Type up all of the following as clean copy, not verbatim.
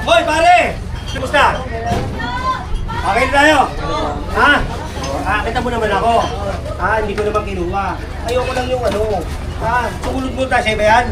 Hoy, pare! Kumusta? Okay na tayo? Ha? Kita mo naman ako. Hindi ko naman kinuha. Ayoko lang yung ano. Sumunod mo tayo sa iba yan.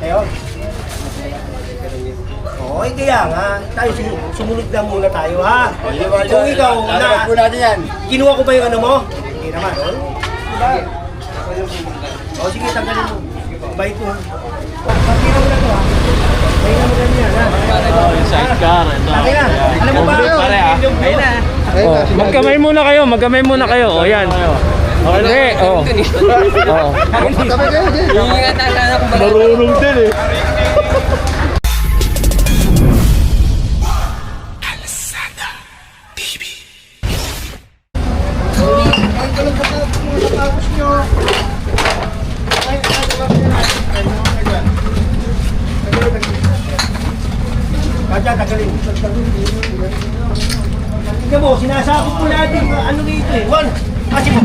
Ayun. Okay, kaya nga. Tayo sumunod na muna tayo, ha? Kung ikaw kinuha ko ba yung ano mo? Hindi naman. Diba? Sige, tanggalin mo. Bait mo. Pagkira mo na to, ha? Kaya mo ganyan, ha? Sidecar, ito. Alam mo ba? Pare, ayun na. Magkamay muna kayo. O, yan. Okay, oh. Marunong din eh. Kaya tagalin. Tingnan mo, sinasakot mo natin ano dito eh. One, kasi mo.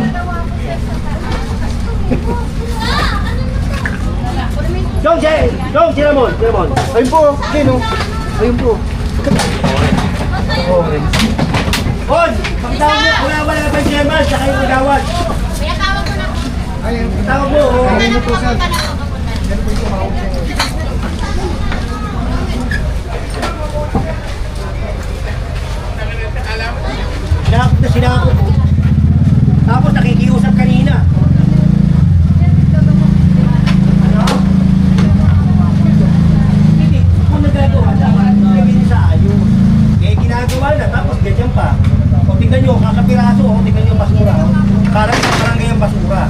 Dong, Cinnamon. Ayun po, sino? Ayun po. On, pagtawag mo, wala ba yung Gemma, saka yung magawad. Kaya tawag ko na po. Ayun, tawag mo. Ayun po, sir. Sinakot po. Tapos nakikiusap kanina. Hindi, kung nagagawa, dapat nagagawin sa ayos. Kaya ginagawa na, tapos ganyan pa. O tingnan nyo, kakapiraso, o tingnan nyo basura. Parang ganyang basura.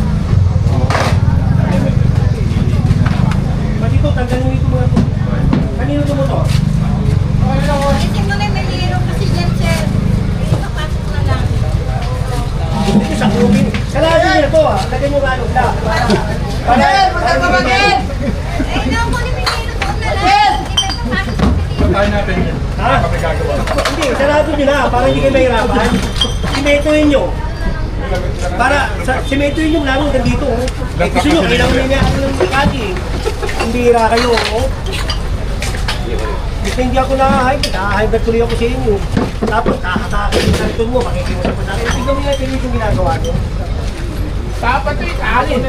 Ba't ito, tanggalin mo ito mga ito. Kanino ito mo ito? Isin mo na yung maliro kasi dyan, sir. Ito, pasok na lang. Dito sa kubing. Kalahati niya ito, lagay mo gano'n na. Eh, nakuha ni maliro doon na lang. Ito, pasok sa maliro. Ha? Hindi, sarado nyo na, para hindi kayo mahirapan. Simentohin nyo. Para, simentohin nyo lalo hanggang dito. Eh, gusto nyo, kailangan nyo niya ako ng kati. Hindi hira kayo. Gusto hindi ako nakahybrid tuloy ako sa inyo. Tapos, kakatakin yung sarito mo, makikiwas ako sa akin. Tignan mo yung yung ginagawa nyo. Dapat ito, alin.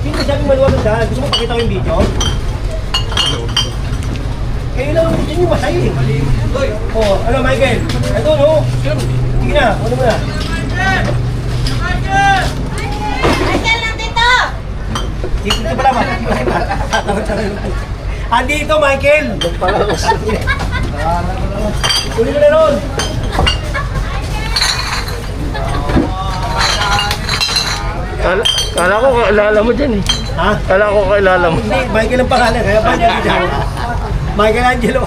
Sino sabi maluwag sa gusto mo pakita ko yung video? Kayo lang naman dyan yung masaya eh. Ano Michael? Ito no? Sige na, ano mo na? Michael, nandito! Dito pala ba? Andito Michael! Uli ka na ron! Kala ko kailala mo dyan eh. Ha? Kala ko kailala mo. Hindi, Michael ang pangalan, kaya pa niya dito. Michelangelo.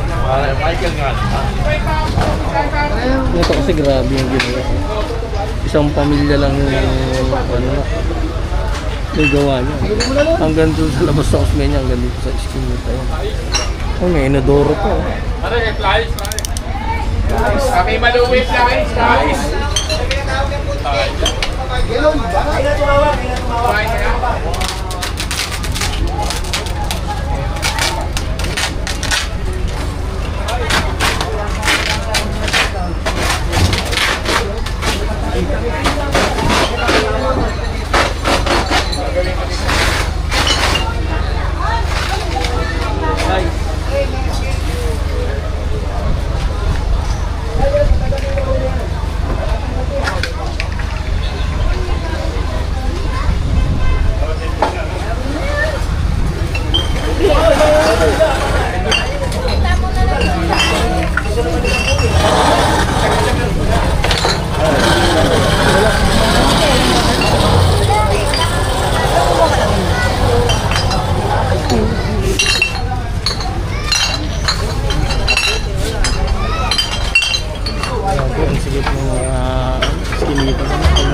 Michael nga. Ito kasi grabe yung ginawa. Isang pamilya lang yung may gawa niya. Hanggang doon sa labas sa Osmeña, hanggang dito sa skin niya tayo. Oh, may inodoro pa. Ano yung flies? Kami maluwit lang flies. Kailan tumawag?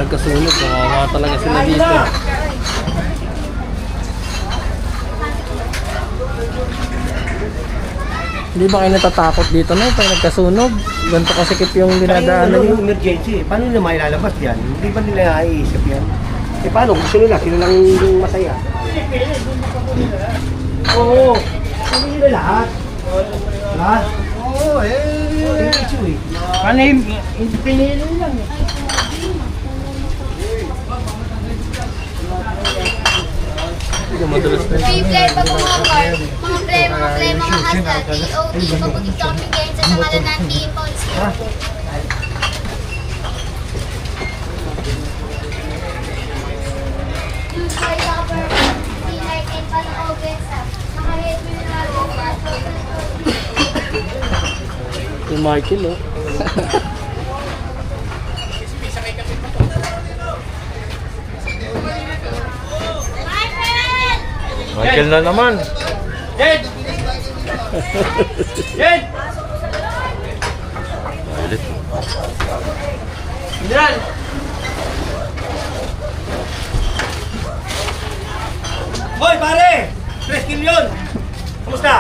nagkasunog, kawawa talaga sila dito. Hindi ba kayo natatakot dito na pag nagkasunog? Ganito kasikip yung dinadaanan nyo? Yung emergency, paano nila mailalabas yan? Hindi ba nila naiisip yan? Eh paano? Gusto nila, sila lang yung masaya. Oo, sabi nila lahat. Lahat? Oo, diretso eh. Ano yung pinili lang eh. Play pa po mga car. Mga play, mga hasta. DOD. Pabutik kami ngayon sa ngalan ng Team Ponce. Si Michael oh. Michael na naman. Jen! Jen! General! Hoy pare! 3 kill yun! Kumusta?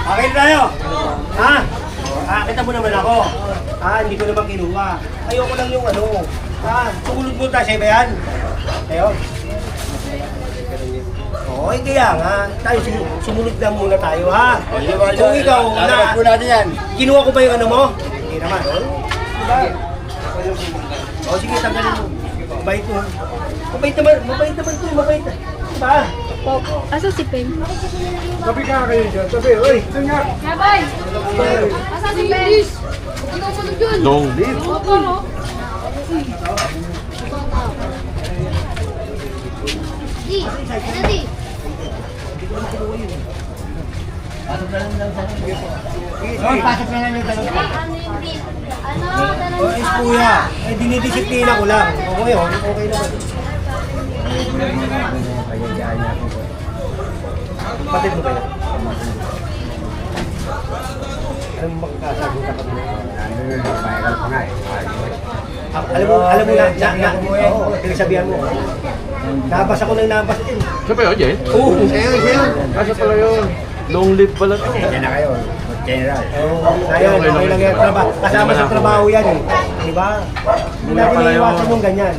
Okay na tayo? Ha? Kita mo naman ako. Hindi ko naman kinuha. Ayoko lang yung ano. Sumunod mo tayo ba yan? Tayo? Oo, kaya nga. Tayo sumunod lang muna tayo ha. Kung ikaw kinuha ko ba yung ano mo? Hindi naman. Diba? Sige, tanggalin mo. Mabait mo. Mabait naman to. Mabait. Diba? Asa si Peng? Tabi ka kayo dyan. Tabi, oy. Saan nga? Kabay! Asa si Peng? Ano mo yun? Long live. Opo. Di, ano di? Pasok na lang yung dalawa. Ano yung di? Ano? Is kuya, dinidisiplina ko lang. Okay, okay naman. Patid mo kayo. Alam mo makakasagutan ka mo. Alam mo pinagsabihan mo. Nabasa ko ng nabasa din. Siya pa yun, Jen? Oo, sa'yo. Kasi pala yun. Long live pala to. Yan na kayo, general. Ayun, okay lang yan. Kasama sa trabaho yan eh. Diba? Hindi natin iiwasan yung ganyan.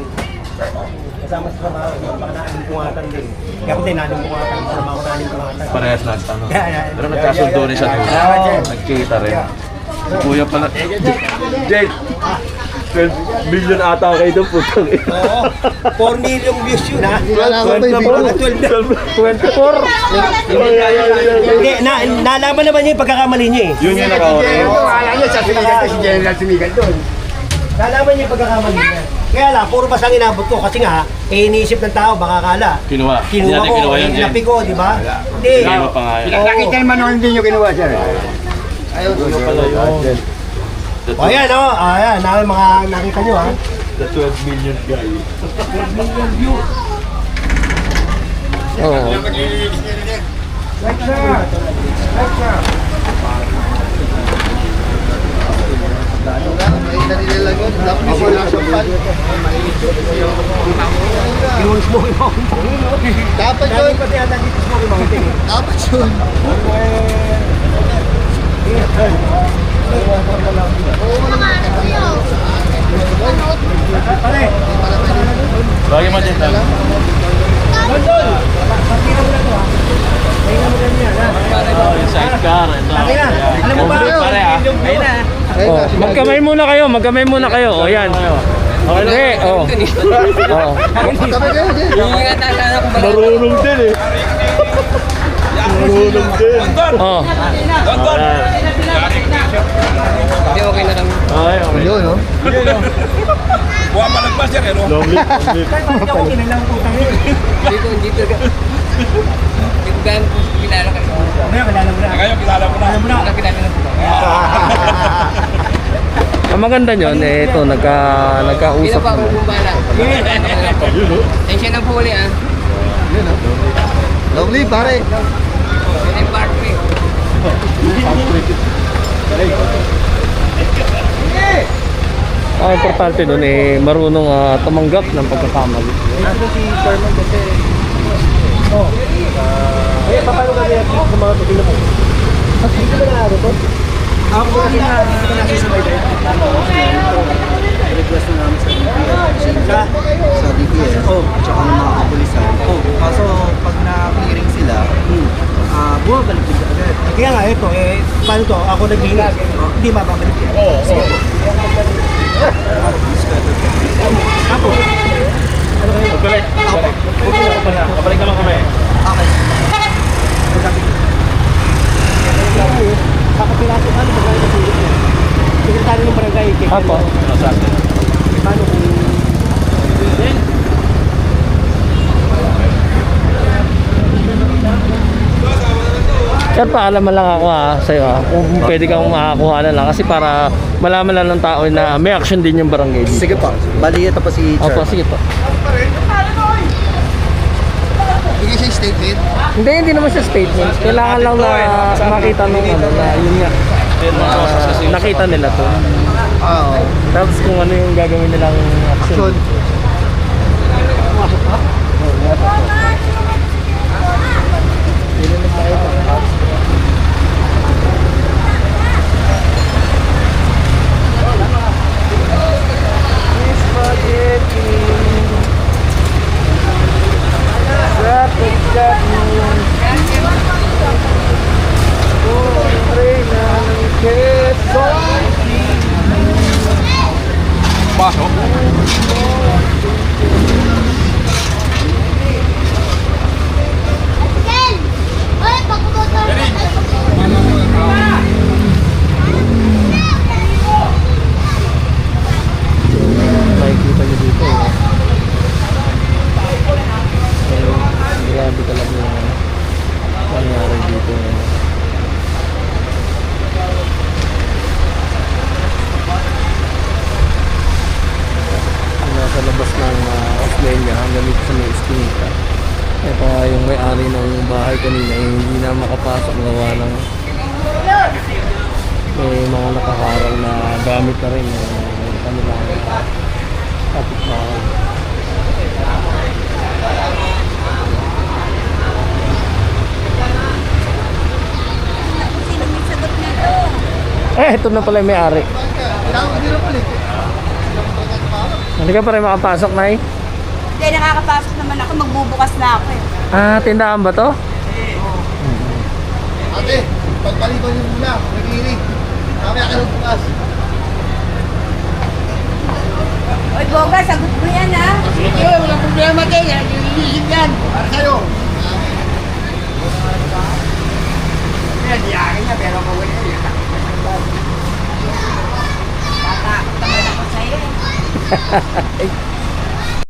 Kasama sa trabaho, baka naalimpungatan din. Kaya ako din naalimpungatan, trabaho naalimpungatan. Parehas lang ano. Pero nagkasundo rin siya. Nagkita rin. Kuya pala. Jake! 12 million ata kayo doon po. Oo, 4 million views yun ha. 24? Hindi, nalaman naman niya yung pagkakamali niya eh. Yun yung naka-order. Alam niya, sa General Sumigal doon. Nalaman niya yung pagkakamali niya. Kaya lang, puro basang inabot ko kasi nga, iniisip ng tao, baka akala. Kinuha. Kinuha ko, inapi ko, di ba? Hindi. Kinuha pa nga yun. Nakita naman nung hindi nyo kinuha siya. Ayun, kinuha pala yun. O yan o, ayan, mga nakita nyo ha. The 12 million guy. 12 million views. Oo. Like siya. Yung Smoky Mountain. Dapat yun. Pati ata dito Smoky Mountain. Dapat yun. Lagi mo din. London! Pagkira mo na ito ha. Kaya mo ganyan ha. Yung sidecar. Alam mo ba? Ayun na. Oh, magkamay muna kayo. O yan. Okay, oh. Oh. Marunong din eh. Marunong din. Oh. Hindi, okay na kami. Ay, okay. Yun no? Buha pa nagpasya kayo, no? Long live. Kahit bakit ako kinilang putang yun. Dito. Dito gan po kilala kayo. Ngayon, kilala mo na. Ngayon, kilala mo na. Kilala Kilala na po. Ang maganda nyon, eh, ito, nagkausap. Pino pa akong bumbala. Yun, no? Tensya ng huli, ah. Long live pare. Yun yung part 3. Ang importante doon eh, marunong tumanggap ng pagkakamali. Ito si Sherman kasi. Oh. Eh, paano ka niya sa mga pagkila mo? Hindi ka ba na to? Ako kasi na, hindi ka nasisabay tayo. Request na namin sa DPS. Sa DPS, Oh. tsaka ng mga kapulisan. Kaso pag na-clearing sila, bumabalik din agad. Kaya nga, ito, paano to? Ako naghingi. Hindi mababalik yan. Oo. Ako. Ano kayo? Balik. Kapalik naman kami. Okay. Kakapiraso ka, barangay na tulog niya. Sekretary ng barangay. Apo. Paano kung... Sir, paalaman lang ako sa'yo kung pwede kang makakuha na lang kasi para malaman lang ng tao na may action din yung barangay dito. Sige po. Bali, ito pa si Opo, sige po. Bigay siya statement. Hindi naman siya statement. Kailangan lang na makita nung ano na yun nga. Nakita nila to. Oo. Tapos kung ano yung gagawin nilang action. Pasok. Ken! Oy, pagkukuto. Makikita nyo dito grabe talaga yung nangyari dito nasa labas ng Australia hanggang dito sa may Eskinita. Ito nga yung may-ari ng bahay kanina hindi na makapasok gawa ng may mga nakaharang na gamit na rin yung kanilang kapitbahay. Ito na pala yung may-ari. Hindi ka pa rin makapasok, Nay? Hindi, nakakapasok naman ako. Magbubukas na ako eh. Ah, tindahan ba to? Ate, pagpaliban niyo muna. Nag-iirig. Kami ako bukas. Oy, Boga, sagot mo yan ha. Sige, walang problema kayo. Iirig yan. Para sa'yo. Yan, diyakin niya, pero mawala niya. Tatakot naman ako sa'yo eh.